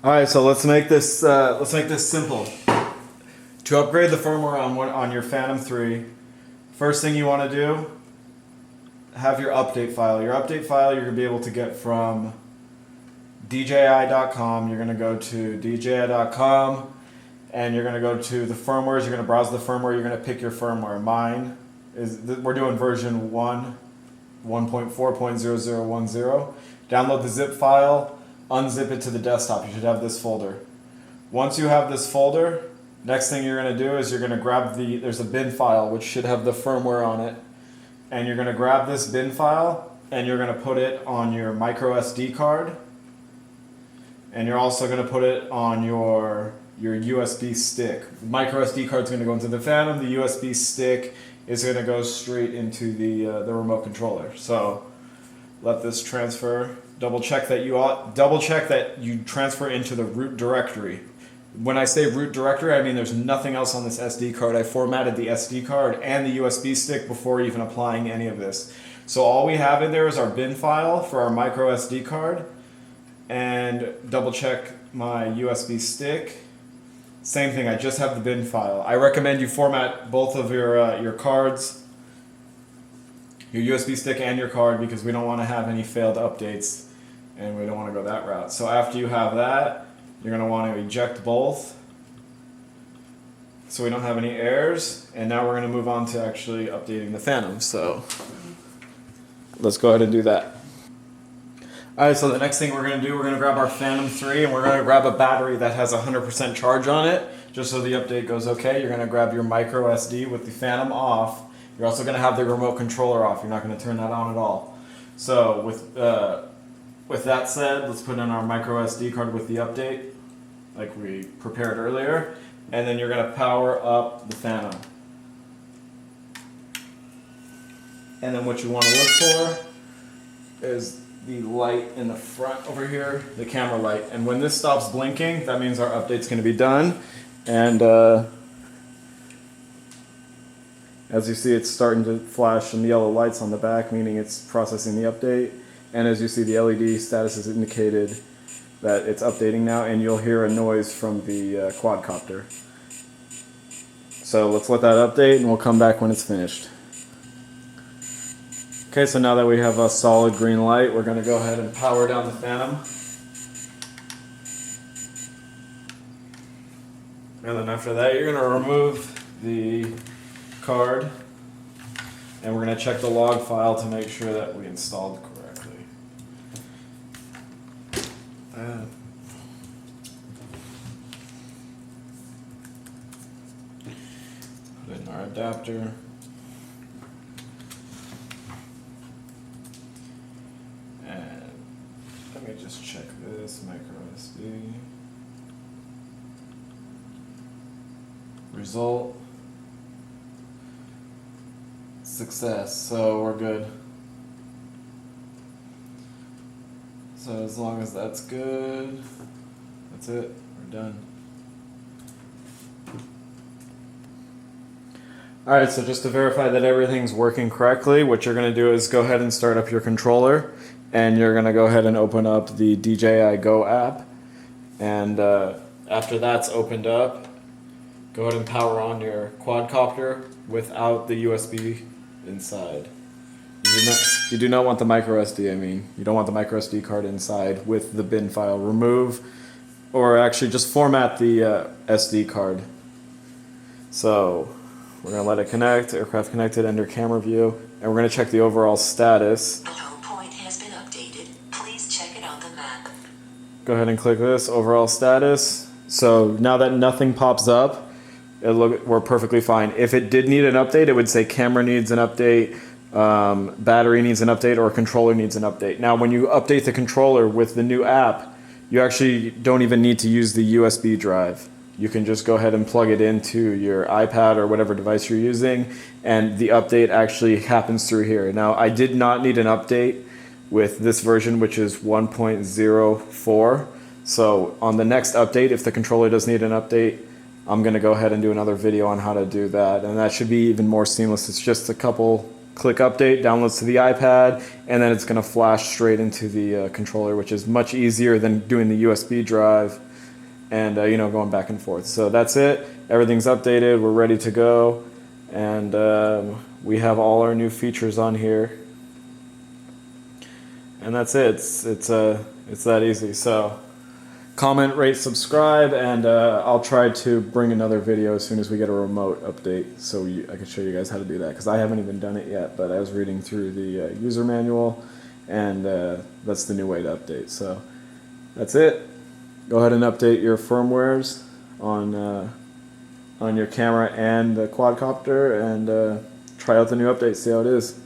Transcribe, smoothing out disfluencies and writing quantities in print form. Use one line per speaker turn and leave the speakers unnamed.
All right, so let's make this simple. To upgrade the firmware on your Phantom 3, first thing you want to do, have your update file. Your update file you're going to be able to get from DJI.com. You're going to go to DJI.com and you're going to go to the firmwares. You're going to browse the firmware. You're going to pick your firmware. Mine is, we're doing version 1.4.0010. Download the zip file, unzip it to the desktop. You should have this folder. Once you have this folder, next thing you're going to do is you're going to grab there's a bin file which should have the firmware on it. And you're going to grab this bin file and you're going to put it on your micro SD card. And you're also going to put it on your USB stick. The micro SD card is going to go into the Phantom. The USB stick is going to go straight into the remote controller. So let this transfer. Double check that you transfer into the root directory. When I say root directory, I mean there's nothing else on this SD card. I formatted the SD card and the USB stick before even applying any of this. So all we have in there is our bin file for our micro SD card, and double check my USB stick. Same thing, I just have the bin file. I recommend you format both of your cards, your USB stick and your card, because we don't want to have any failed updates and we don't want to go that route. So after you have that, you're going to want to eject both so we don't have any errors. And now we're going to move on to actually updating the Phantom. So let's go ahead and do that. Alright, so the next thing we're going to do, we're going to grab our Phantom 3 and we're going to grab a battery that has 100% charge on it, just so the update goes okay. You're going to grab your micro SD with the Phantom off. You're also going to have the remote controller off. You're not going to turn that on at all. So with that said, let's put in our micro SD card with the update, like we prepared earlier, and then you're going to power up the Phantom. And then what you want to look for is the light in the front over here, the camera light. And when this stops blinking, that means our update's going to be done. And as you see, it's starting to flash some yellow lights on the back, meaning it's processing the update. And as you see, the LED status is indicated that it's updating now, and you'll hear a noise from the quadcopter. So let's let that update, and we'll come back when it's finished. Okay, so now that we have a solid green light, we're going to go ahead and power down the Phantom. And then after that, you're going to remove the card, and we're going to check the log file to make sure that we installed correctly. Put in our adapter. And let me just check this micro SD. Result. Success. So we're good. So as long as that's good, that's it, we're done. Alright, so just to verify that everything's working correctly, what you're going to do is go ahead and start up your controller, and you're going to go ahead and open up the DJI Go app. And after that's opened up, go ahead and power on your quadcopter without the USB inside. You do not want the micro SD, you don't want the micro SD card inside with the bin file. Remove, or actually just format the SD card. So we're going to let it connect, aircraft connected, enter camera view, and we're going to check the overall status.
The home point has been updated. Please check it on the map.
Go ahead and click this, overall status. So now that nothing pops up, we're perfectly fine. If it did need an update, it would say camera needs an update, battery needs an update, or controller needs an update. Now when you update the controller with the new app, you actually don't even need to use the USB drive. You can just go ahead and plug it into your iPad or whatever device you're using, and the update actually happens through here. Now I did not need an update with this version, which is 1.04. So on the next update, if the controller does need an update, I'm going to go ahead and do another video on how to do that, and that should be even more seamless. It's just a couple click update, downloads to the iPad, and then it's going to flash straight into the controller, which is much easier than doing the USB drive and going back and forth. So that's it. Everything's updated. We're ready to go, and we have all our new features on here. And that's it. It's that easy. So comment, rate, subscribe, and I'll try to bring another video as soon as we get a remote update, so I can show you guys how to do that, because I haven't even done it yet. But I was reading through the user manual, and that's the new way to update. So that's it. Go ahead and update your firmwares on your camera and the quadcopter, and try out the new update. See how it is.